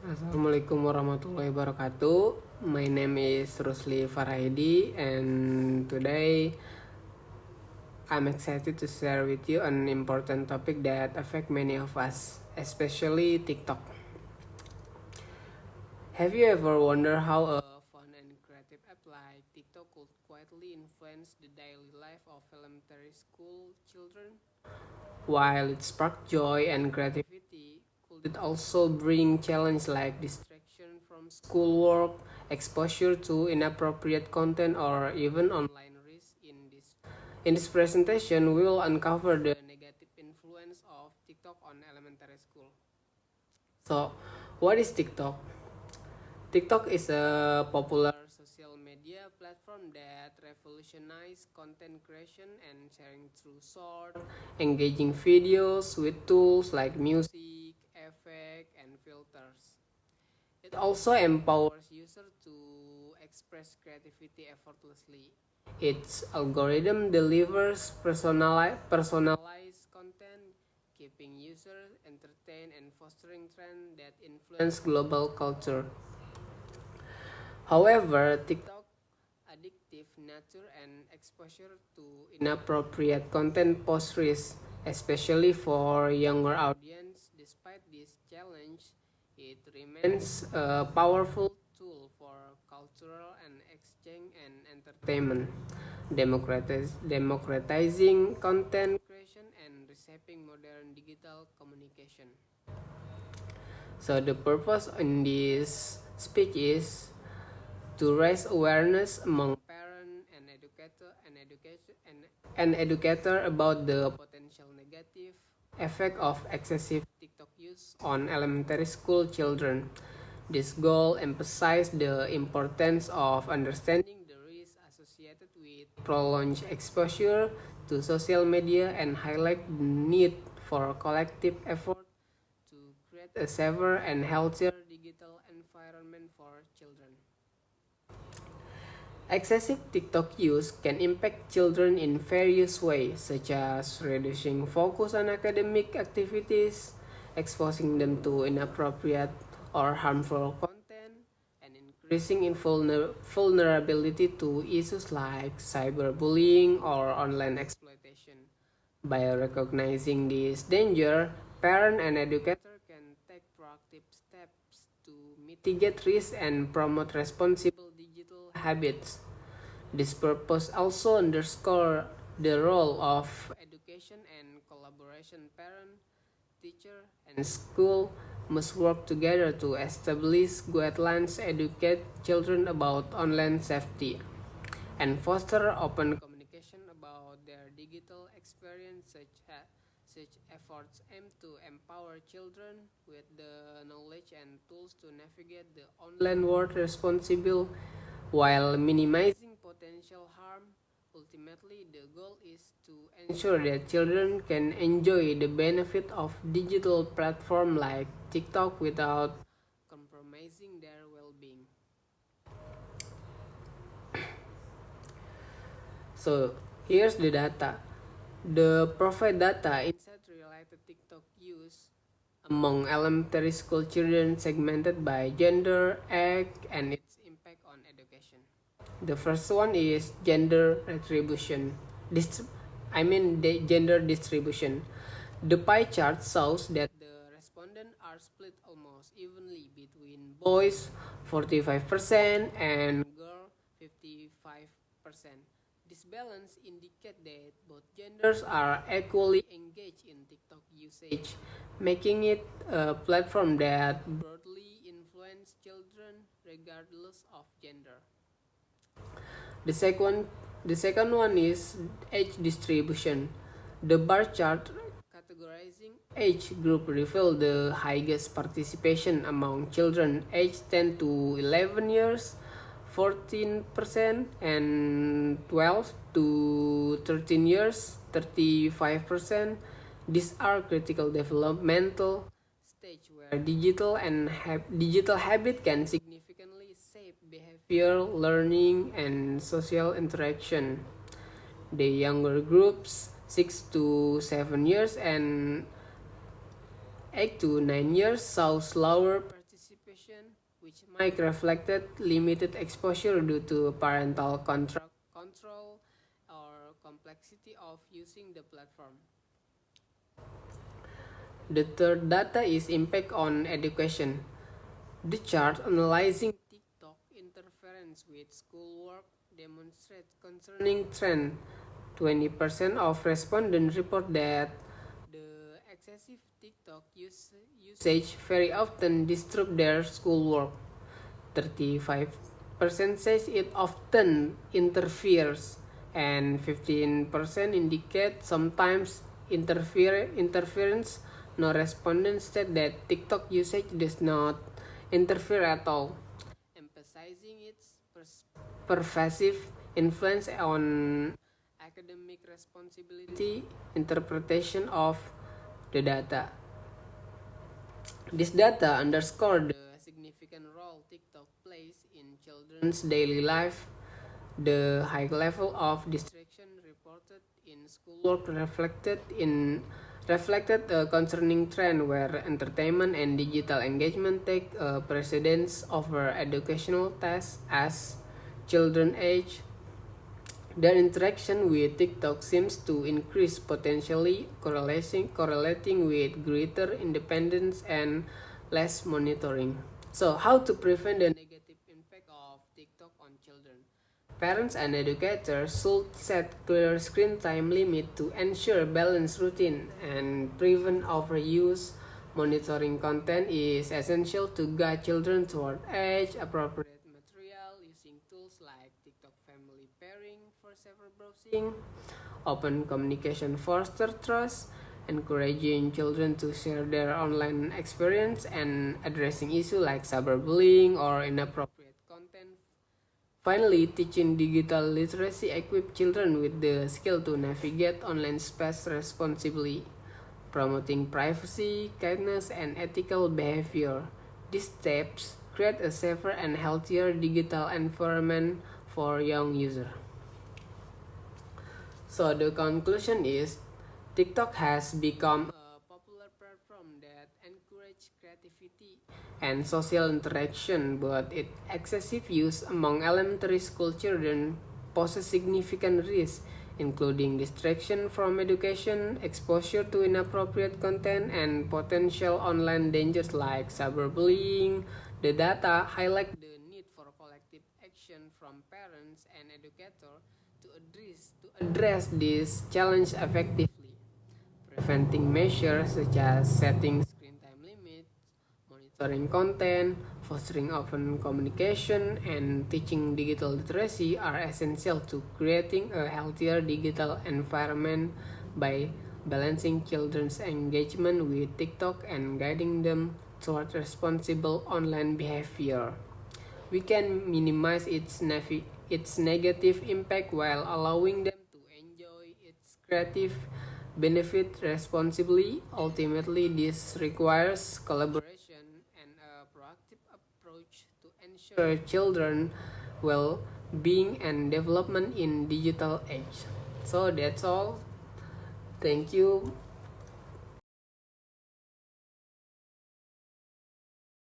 Assalamualaikum warahmatullahi wabarakatuh. My name is Rusli Farahidi, and today I'm excited to share with you an important topic that affect many of us, especially TikTok. Have you ever wondered how a fun and creative app like TikTok could quietly influence the daily life of elementary school children? While it sparked joy and creativity, could it also bring challenge like distraction from schoolwork, exposure to inappropriate content, or even online risk? In this presentation, we will uncover the negative influence of TikTok on elementary school. So, what is TikTok? TikTok is a popular social media platform that revolutionized content creation and sharing through short, engaging videos with tools like music, effects, and filters. It also empowers users to express creativity effortlessly. Its algorithm delivers personalized content, keeping users entertained and fostering trends that influence global culture. However, TikTok addictive nature and exposure to inappropriate content pose risk, especially for younger audience. Despite this challenge, it remains a powerful tool for cultural and exchange and entertainment, democratizing content creation and reshaping modern digital communication. So the purpose in this speech is to raise awareness among parents and educator about the potential negative effect of excessive TikTok use on elementary school children. This goal emphasizes the importance of understanding the risks associated with prolonged exposure to social media and highlight the need for collective effort to create a safer and healthier digital environment for children. Excessive TikTok use can impact children in various ways, such as reducing focus on academic activities, exposing them to inappropriate or harmful content, and increasing in vulnerability to issues like cyberbullying or online exploitation. By recognizing this danger, parents and educators can take proactive steps to mitigate risk and promote responsible digital habits. This purpose also underscores the role of education and collaboration. Parent, teacher, and school must work together to establish guidelines, educate children about online safety, and foster open communication about their digital experience. Such efforts aim to empower children with the knowledge and tools to navigate the online world responsibly while minimizing potential harm. Ultimately, the goal is to ensure that children can enjoy the benefit of digital platform like TikTok without compromising their well-being. So here's the data. The provide data insight related TikTok use among elementary school children segmented by gender, age, and its impact on education. The first one is gender retribution. The gender distribution. The pie chart shows that the respondents are split almost evenly between boys 45% and girls 55%. This balance indicates that both genders are equally engaged in TikTok usage, making it a platform that broadly influences children regardless of gender. The second, the second one is age distribution. The bar chart categorizing age group reveal the highest participation among children aged 10 to 11 years, 14%, and 12 to 13 years, 35%. These are critical developmental stage where digital habit can significantly shape behavior, learning, and social interaction. The younger groups, 6 to 7 years and 8 to 9 years, saw slower participation which might reflect limited exposure due to parental control or complexity of using the platform. The third data is impact on education. The chart analyzing TikTok interference with schoolwork demonstrates concerning trend. 20% of respondents report that the excessive TikTok usage very often disrupts their schoolwork. 35% says it often interferes, and 15% indicate sometimes interference. No respondents said that TikTok usage does not interfere at all, emphasizing its pervasive influence on academic responsibility interpretation of the data. This data underscore the significant role TikTok plays in children's daily life. The high level of distraction reported in schoolwork reflected a concerning trend where entertainment and digital engagement take precedence over educational tasks as children age. Their interaction with TikTok seems to increase, potentially correlating with greater independence and less monitoring. So, how to prevent the negative impact of TikTok on children? Parents and educators should set clear screen time limit to ensure balanced routine and prevent overuse. Monitoring content is essential to guide children toward age-appropriate material using tools like TikTok Family Pairing for safer browsing. Open communication fosters trust, encouraging children to share their online experience and addressing issues like cyberbullying or inappropriate content. Finally, teaching digital literacy equips children with the skill to navigate online space responsibly, promoting privacy, kindness, and ethical behavior. These steps create a safer and healthier digital environment for young users. So the conclusion is TikTok has become a popular platform that encourages creativity and social interaction, but its excessive use among elementary school children poses significant risks, including distraction from education, exposure to inappropriate content, and potential online dangers like cyberbullying. The data highlight the need for collective action from parents and educators to address this challenge effectively. Preventing measures such as setting screen time limits, monitoring content, fostering open communication, and teaching digital literacy are essential to creating a healthier digital environment by balancing children's engagement with TikTok and guiding them toward responsible online behavior. We can minimize its negative impact while allowing them to enjoy its creative benefit responsibly. Ultimately, this requires collaboration and a proactive approach to ensure children well-being and development in digital age. So that's all. Thank you.